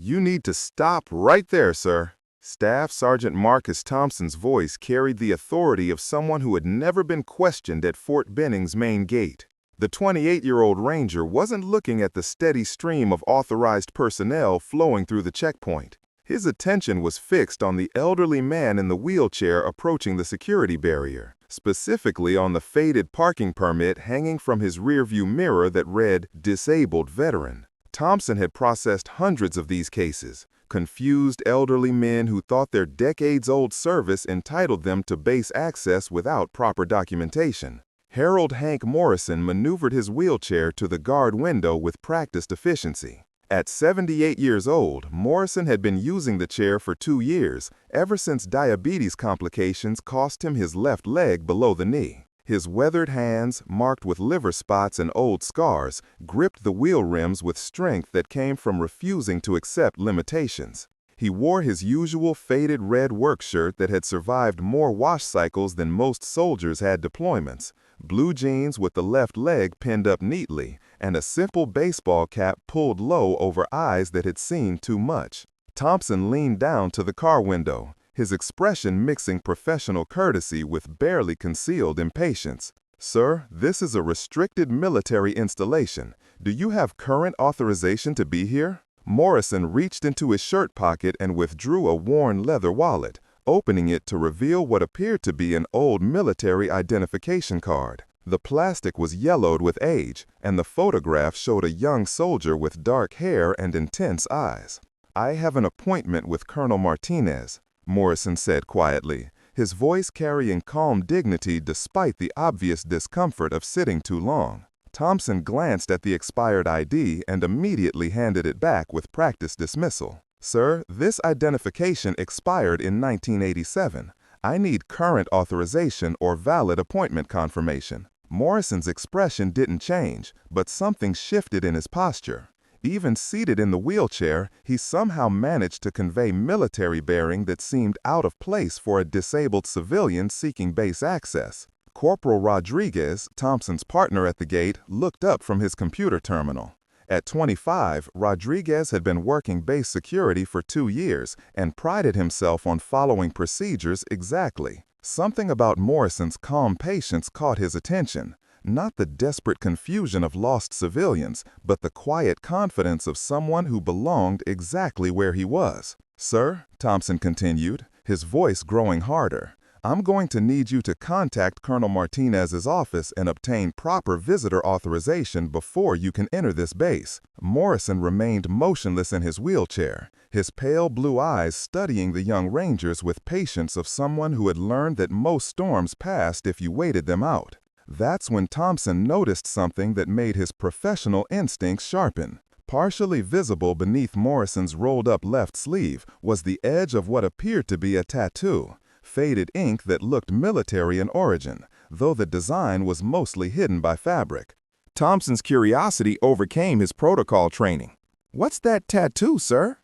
"You need to stop right there, sir." Staff Sergeant Marcus Thompson's voice carried the authority of someone who had never been questioned at Fort Benning's main gate. The 28-year-old ranger wasn't looking at the steady stream of authorized personnel flowing through the checkpoint. His attention was fixed on the elderly man in the wheelchair approaching the security barrier, specifically on the faded parking permit hanging from his rearview mirror that read, "Disabled Veteran." Thompson had processed hundreds of these cases, confused elderly men who thought their decades-old service entitled them to base access without proper documentation. Harold Hank Morrison maneuvered his wheelchair to the guard window with practiced efficiency. At 78 years old, Morrison had been using the chair for 2 years, ever since diabetes complications cost him his left leg below the knee. His weathered hands, marked with liver spots and old scars, gripped the wheel rims with strength that came from refusing to accept limitations. He wore his usual faded red work shirt that had survived more wash cycles than most soldiers had deployments, blue jeans with the left leg pinned up neatly, and a simple baseball cap pulled low over eyes that had seen too much. Thompson leaned down to the car window, his expression mixing professional courtesy with barely concealed impatience. "Sir, this is a restricted military installation. Do you have current authorization to be here?" Morrison reached into his shirt pocket and withdrew a worn leather wallet, opening it to reveal what appeared to be an old military identification card. The plastic was yellowed with age, and the photograph showed a young soldier with dark hair and intense eyes. "I have an appointment with Colonel Martinez," Morrison said quietly, his voice carrying calm dignity despite the obvious discomfort of sitting too long. Thompson glanced at the expired ID and immediately handed it back with practiced dismissal. "Sir, this identification expired in 1987. I need current authorization or valid appointment confirmation." Morrison's expression didn't change, but something shifted in his posture. Even seated in the wheelchair, he somehow managed to convey military bearing that seemed out of place for a disabled civilian seeking base access. Corporal Rodriguez, Thompson's partner at the gate, looked up from his computer terminal. At 25, Rodriguez had been working base security for 2 years and prided himself on following procedures exactly. Something about Morrison's calm patience caught his attention. Not the desperate confusion of lost civilians, but the quiet confidence of someone who belonged exactly where he was. "Sir," Thompson continued, his voice growing harder, "I'm going to need you to contact Colonel Martinez's office and obtain proper visitor authorization before you can enter this base." Morrison remained motionless in his wheelchair, his pale blue eyes studying the young rangers with patience of someone who had learned that most storms passed if you waited them out. That's when Thompson noticed something that made his professional instincts sharpen. Partially visible beneath Morrison's rolled-up left sleeve was the edge of what appeared to be a tattoo, faded ink that looked military in origin, though the design was mostly hidden by fabric. Thompson's curiosity overcame his protocol training. "What's that tattoo, sir?"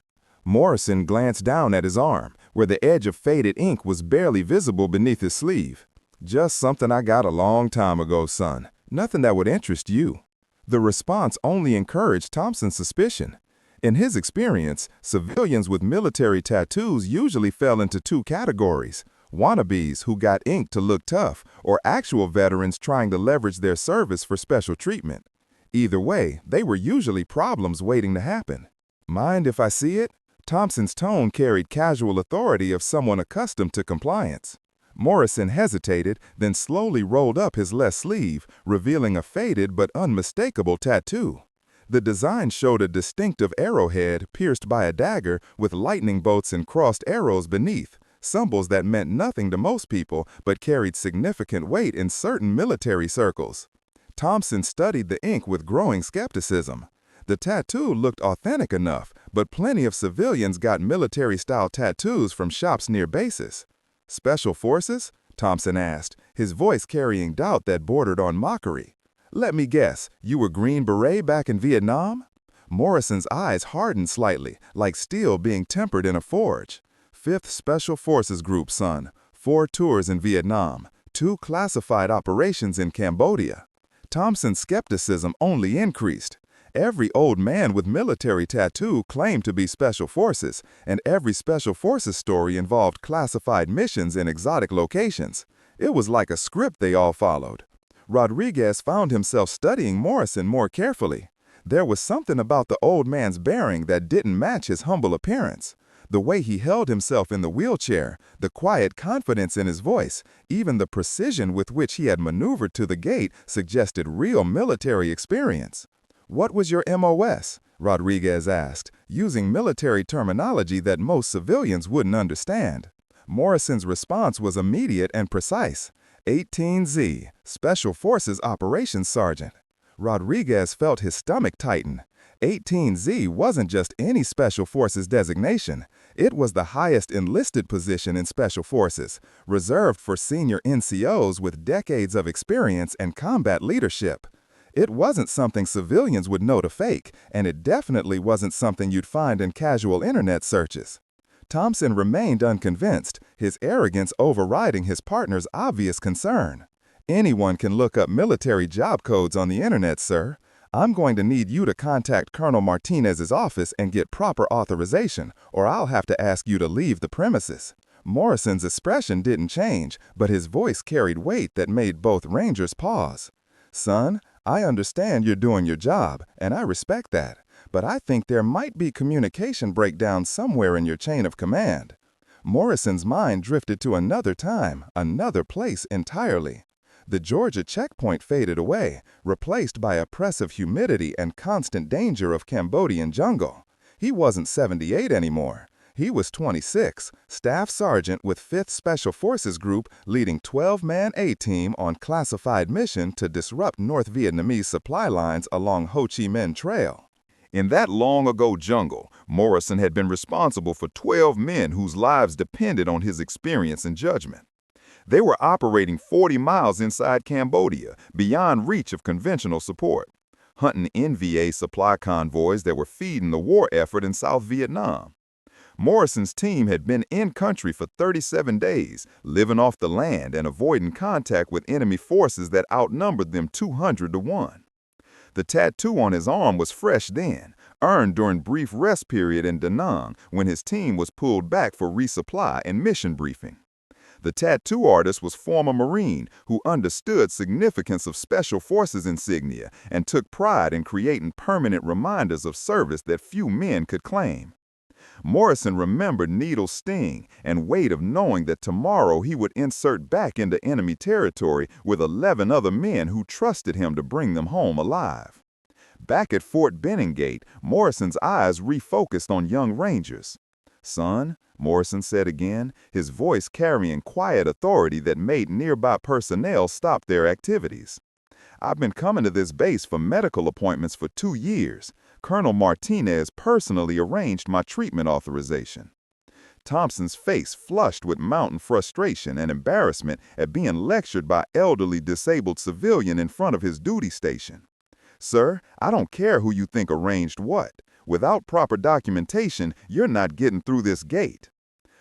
Morrison glanced down at his arm, where the edge of faded ink was barely visible beneath his sleeve. "Just something I got a long time ago, son. Nothing that would interest you." The response only encouraged Thompson's suspicion. In his experience, civilians with military tattoos usually fell into 2 categories: wannabes who got ink to look tough, or actual veterans trying to leverage their service for special treatment. Either way, they were usually problems waiting to happen. "Mind if I see it?" Thompson's tone carried casual authority of someone accustomed to compliance. Morrison hesitated, then slowly rolled up his left sleeve, revealing a faded but unmistakable tattoo. The design showed a distinctive arrowhead pierced by a dagger with lightning bolts and crossed arrows beneath, symbols that meant nothing to most people but carried significant weight in certain military circles. Thompson studied the ink with growing skepticism. The tattoo looked authentic enough, but plenty of civilians got military-style tattoos from shops near bases. "Special Forces?" Thompson asked, his voice carrying doubt that bordered on mockery. "Let me guess, you were Green Beret back in Vietnam?" Morrison's eyes hardened slightly, like steel being tempered in a forge. "5th Special Forces Group, son. 4 tours in Vietnam. 2 classified operations in Cambodia." Thompson's skepticism only increased. Every old man with military tattoo claimed to be special forces, and every special forces story involved classified missions in exotic locations. It was like a script they all followed. Rodriguez found himself studying Morrison more carefully. There was something about the old man's bearing that didn't match his humble appearance. The way he held himself in the wheelchair, the quiet confidence in his voice, even the precision with which he had maneuvered to the gate suggested real military experience. "What was your MOS?" Rodriguez asked, using military terminology that most civilians wouldn't understand. Morrison's response was immediate and precise. 18Z, Special Forces Operations Sergeant. Rodriguez felt his stomach tighten. 18Z wasn't just any Special Forces designation. It was the highest enlisted position in Special Forces, reserved for senior NCOs with decades of experience and combat leadership. It wasn't something civilians would know to fake, and it definitely wasn't something you'd find in casual internet searches. Thompson remained unconvinced, his arrogance overriding his partner's obvious concern. "Anyone can look up military job codes on the internet, sir. I'm going to need you to contact Colonel Martinez's office and get proper authorization, or I'll have to ask you to leave the premises." Morrison's expression didn't change, but his voice carried weight that made both Rangers pause. "Son, I understand you're doing your job, and I respect that, but I think there might be communication breakdown somewhere in your chain of command." Morrison's mind drifted to another time, another place entirely. The Georgia checkpoint faded away, replaced by oppressive humidity and constant danger of Cambodian jungle. He wasn't 78 anymore. He was 26, Staff Sergeant with 5th Special Forces Group leading 12-man A-Team on classified mission to disrupt North Vietnamese supply lines along Ho Chi Minh Trail. In that long-ago jungle, Morrison had been responsible for 12 men whose lives depended on his experience and judgment. They were operating 40 miles inside Cambodia, beyond reach of conventional support, hunting NVA supply convoys that were feeding the war effort in South Vietnam. Morrison's team had been in country for 37 days, living off the land and avoiding contact with enemy forces that outnumbered them 200 to 1. The tattoo on his arm was fresh then, earned during brief rest period in Da Nang when his team was pulled back for resupply and mission briefing. The tattoo artist was former Marine who understood significance of Special Forces insignia and took pride in creating permanent reminders of service that few men could claim. Morrison remembered Needle's sting and weight of knowing that tomorrow he would insert back into enemy territory with 11 other men who trusted him to bring them home alive. Back at Fort Benning Gate, Morrison's eyes refocused on young Rangers. "Son," Morrison said again, his voice carrying quiet authority that made nearby personnel stop their activities. "I've been coming to this base for medical appointments for 2 years. Colonel Martinez personally arranged my treatment authorization." Thompson's face flushed with mounting frustration and embarrassment at being lectured by elderly disabled civilian in front of his duty station. "Sir, I don't care who you think arranged what. Without proper documentation, you're not getting through this gate."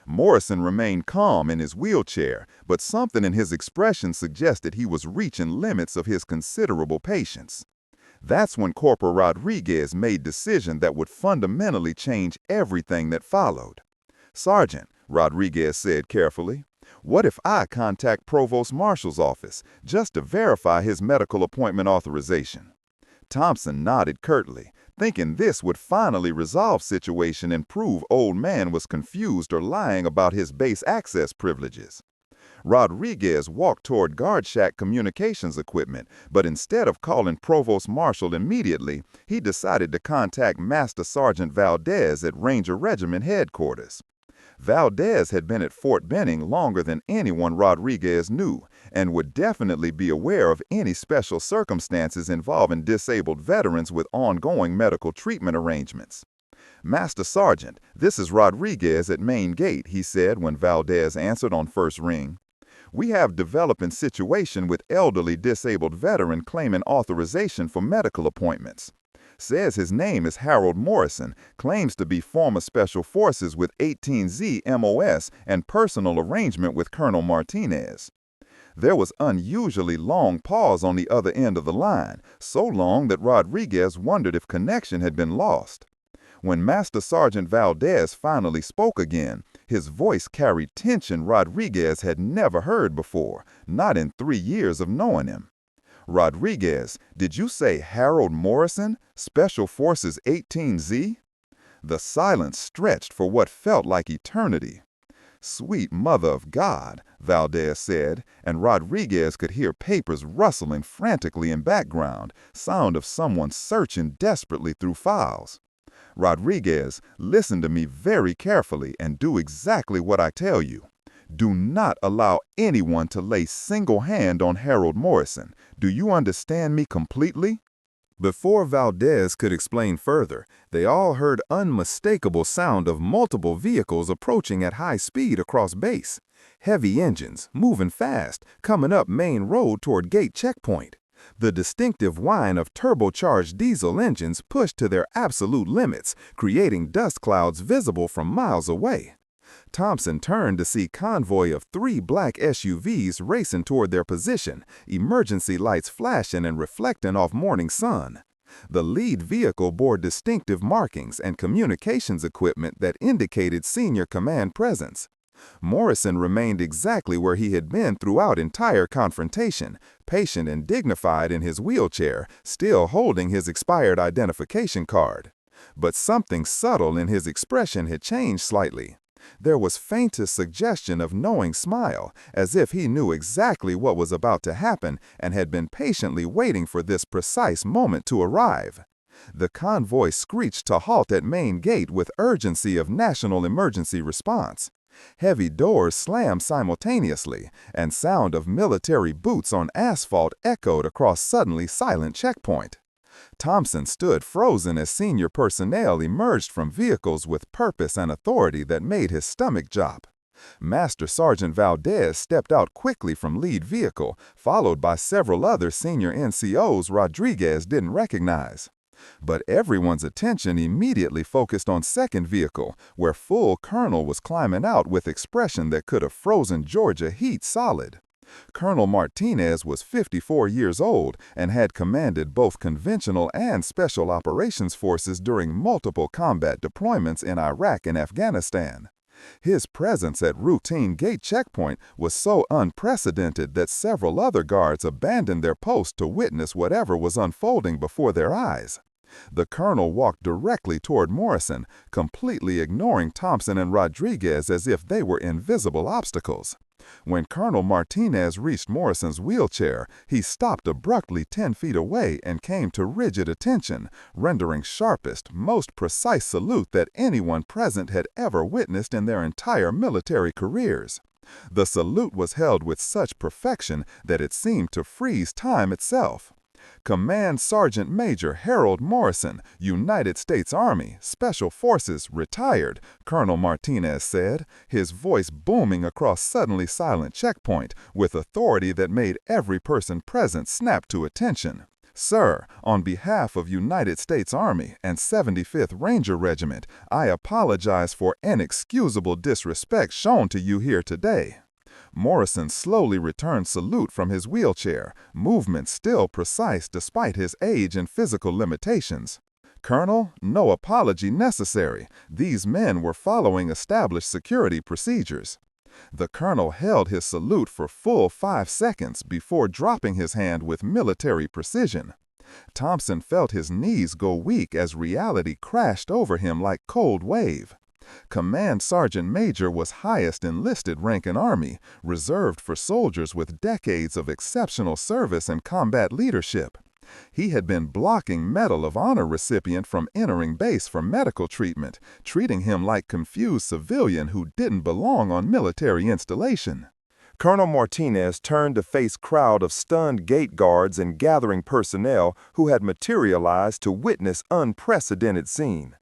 Morrison remained calm in his wheelchair, but something in his expression suggested he was reaching limits of his considerable patience. That's when Corporal Rodriguez made a decision that would fundamentally change everything that followed. "Sergeant," Rodriguez said carefully, "what if I contact Provost Marshal's office just to verify his medical appointment authorization?" Thompson nodded curtly, thinking this would finally resolve situation and prove old man was confused or lying about his base access privileges. Rodriguez walked toward guard shack communications equipment, but instead of calling Provost Marshal immediately, he decided to contact Master Sergeant Valdez at Ranger Regiment headquarters. Valdez had been at Fort Benning longer than anyone Rodriguez knew and would definitely be aware of any special circumstances involving disabled veterans with ongoing medical treatment arrangements. "Master Sergeant, this is Rodriguez at Main Gate," he said when Valdez answered on first ring. "We have developing situation with elderly disabled veteran claiming authorization for medical appointments. Says his name is Harold Morrison, claims to be former Special Forces with 18Z MOS and personal arrangement with Colonel Martinez." There was unusually long pause on the other end of the line, so long that Rodriguez wondered if connection had been lost. When Master Sergeant Valdez finally spoke again, his voice carried tension Rodriguez had never heard before, not in 3 years of knowing him. "Rodriguez, did you say Harold Morrison, Special Forces 18Z?" The silence stretched for what felt like eternity. "Sweet Mother of God," Valdez said, and Rodriguez could hear papers rustling frantically in background, sound of someone searching desperately through files. "Rodriguez, listen to me very carefully and do exactly what I tell you. Do not allow anyone to lay single hand on Harold Morrison. Do you understand me completely?" Before Valdez could explain further, they all heard unmistakable sound of multiple vehicles approaching at high speed across base. Heavy engines, moving fast, coming up main road toward gate checkpoint. The distinctive whine of turbocharged diesel engines pushed to their absolute limits, creating dust clouds visible from miles away. Thompson turned to see convoy of 3 black SUVs racing toward their position, emergency lights flashing and reflecting off morning sun. The lead vehicle bore distinctive markings and communications equipment that indicated senior command presence. Morrison remained exactly where he had been throughout entire confrontation, patient and dignified in his wheelchair, still holding his expired identification card. But something subtle in his expression had changed slightly. There was faintest suggestion of knowing smile, as if he knew exactly what was about to happen and had been patiently waiting for this precise moment to arrive. The convoy screeched to halt at main gate with urgency of national emergency response. Heavy doors slammed simultaneously, and sound of military boots on asphalt echoed across suddenly silent checkpoint. Thompson stood frozen as senior personnel emerged from vehicles with purpose and authority that made his stomach drop. Master Sergeant Valdez stepped out quickly from lead vehicle, followed by several other senior NCOs Rodriguez didn't recognize. But everyone's attention immediately focused on second vehicle, where full colonel was climbing out with expression that could have frozen Georgia heat solid. Colonel Martinez was 54 years old and had commanded both conventional and special operations forces during multiple combat deployments in Iraq and Afghanistan. His presence at routine gate checkpoint was so unprecedented that several other guards abandoned their post to witness whatever was unfolding before their eyes. The colonel walked directly toward Morrison, completely ignoring Thompson and Rodriguez as if they were invisible obstacles. When Colonel Martinez reached Morrison's wheelchair, he stopped abruptly 10 feet away and came to rigid attention, rendering sharpest, most precise salute that anyone present had ever witnessed in their entire military careers. The salute was held with such perfection that it seemed to freeze time itself. "Command Sergeant Major Harold Morrison, United States Army, Special Forces, retired," Colonel Martinez said, his voice booming across suddenly silent checkpoint with authority that made every person present snap to attention. "Sir, on behalf of United States Army and 75th Ranger Regiment, I apologize for inexcusable disrespect shown to you here today." Morrison slowly returned salute from his wheelchair, movement still precise despite his age and physical limitations. "Colonel, no apology necessary. These men were following established security procedures." The colonel held his salute for full 5 seconds before dropping his hand with military precision. Thompson felt his knees go weak as reality crashed over him like cold wave. Command Sergeant Major was highest enlisted rank in Army, reserved for soldiers with decades of exceptional service and combat leadership. He had been blocking Medal of Honor recipient from entering base for medical treatment, treating him like confused civilian who didn't belong on military installation. Colonel Martinez turned to face crowd of stunned gate guards and gathering personnel who had materialized to witness unprecedented scene.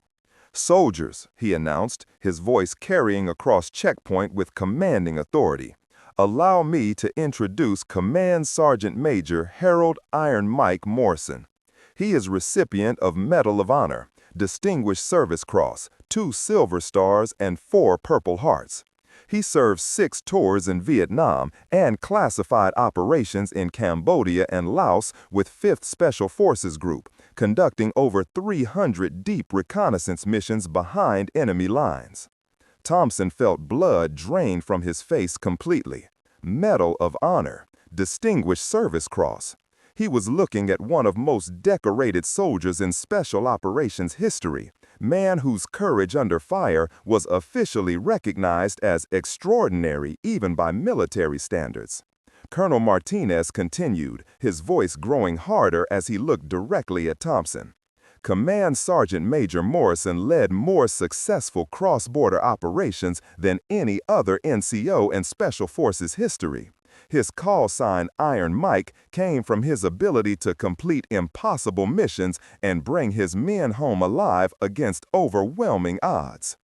"Soldiers," he announced, his voice carrying across checkpoint with commanding authority, "allow me to introduce Command Sergeant Major Harold Iron Mike Morrison. He is recipient of Medal of Honor, Distinguished Service Cross, 2 Silver Stars, and 4 Purple Hearts. He served 6 tours in Vietnam and classified operations in Cambodia and Laos with 5th Special Forces Group, conducting over 300 deep reconnaissance missions behind enemy lines. Thompson felt blood drain from his face completely. Medal of Honor, Distinguished Service Cross. He was looking at one of most decorated soldiers in Special Operations history, man whose courage under fire was officially recognized as extraordinary even by military standards. Colonel Martinez continued, his voice growing harder as he looked directly at Thompson. Command Sergeant Major Morrison led more successful cross-border operations than any other NCO in Special Forces history. His call sign, Iron Mike, came from his ability to complete impossible missions and bring his men home alive against overwhelming odds.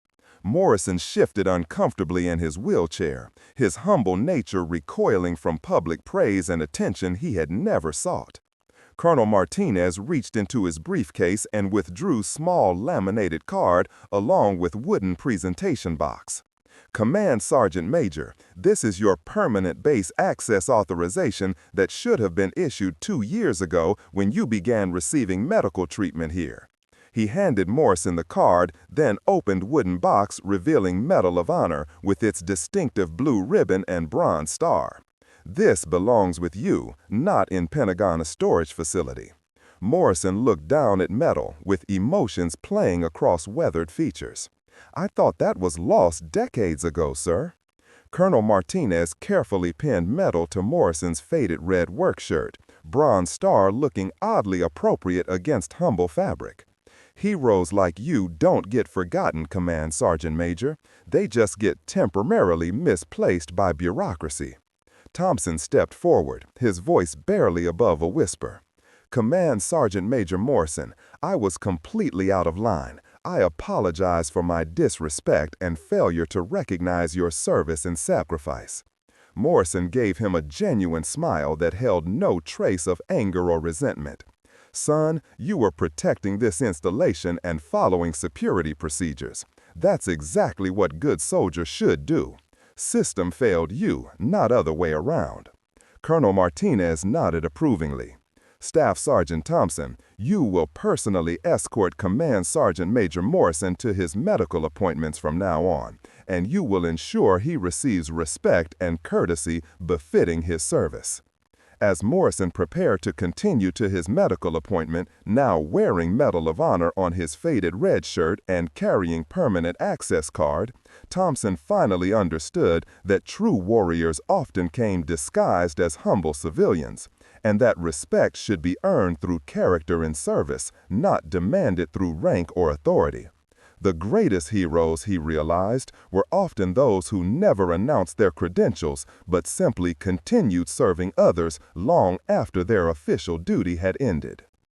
Morrison shifted uncomfortably in his wheelchair, his humble nature recoiling from public praise and attention he had never sought. Colonel Martinez reached into his briefcase and withdrew small laminated card along with wooden presentation box. Command Sergeant Major, this is your permanent base access authorization that should have been issued 2 years ago when you began receiving medical treatment here. He handed Morrison the card, then opened wooden box revealing Medal of Honor with its distinctive blue ribbon and bronze star. This belongs with you, not in Pentagon storage facility. Morrison looked down at Medal with emotions playing across weathered features. I thought that was lost decades ago, sir. Colonel Martinez carefully pinned Medal to Morrison's faded red work shirt, bronze star looking oddly appropriate against humble fabric. Heroes like you don't get forgotten, Command Sergeant Major. They just get temporarily misplaced by bureaucracy. Thompson stepped forward, his voice barely above a whisper. Command Sergeant Major Morrison, I was completely out of line. I apologize for my disrespect and failure to recognize your service and sacrifice. Morrison gave him a genuine smile that held no trace of anger or resentment. Son, you were protecting this installation and following security procedures. That's exactly what good soldiers should do. System failed you, not other way around. Colonel Martinez nodded approvingly. Staff Sergeant Thompson, you will personally escort Command Sergeant Major Morrison to his medical appointments from now on, and you will ensure he receives respect and courtesy befitting his service. As Morrison prepared to continue to his medical appointment, now wearing Medal of Honor on his faded red shirt and carrying permanent access card, Thompson finally understood that true warriors often came disguised as humble civilians, and that respect should be earned through character and service, not demanded through rank or authority. The greatest heroes, he realized, were often those who never announced their credentials, but simply continued serving others long after their official duty had ended.